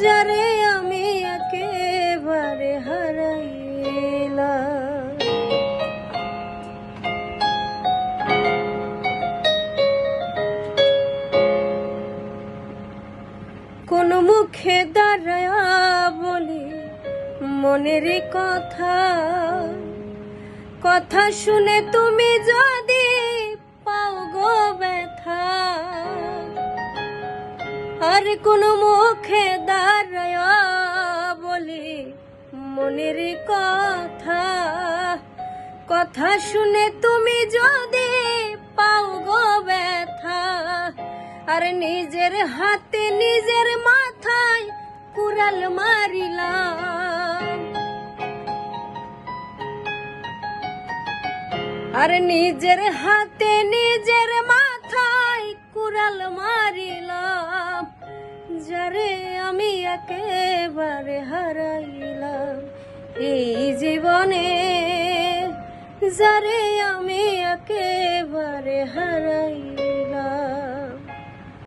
যারে আমি একেবারে হারাইলাম। কোন মুখে দাঁড়ায়া বলি মনের কথা, কথা শুনে তুমি যদি পাও গো ব্যথা। আর কোন মুখে দাঁড়ায়া বলি মনের কথা, কথা শুনে তুমি যদি পাও গো ব্যথা। আর নিজের হাতে নিজের মাথায় কুড়াল মারিলাম। আর নিজের হাতে নিজের মাথায় কুড়াল মারিলাম। যারে আমি একেবারে হারাইলাম এই জীবনে, যারে আমি একেবারে হারাইলাম।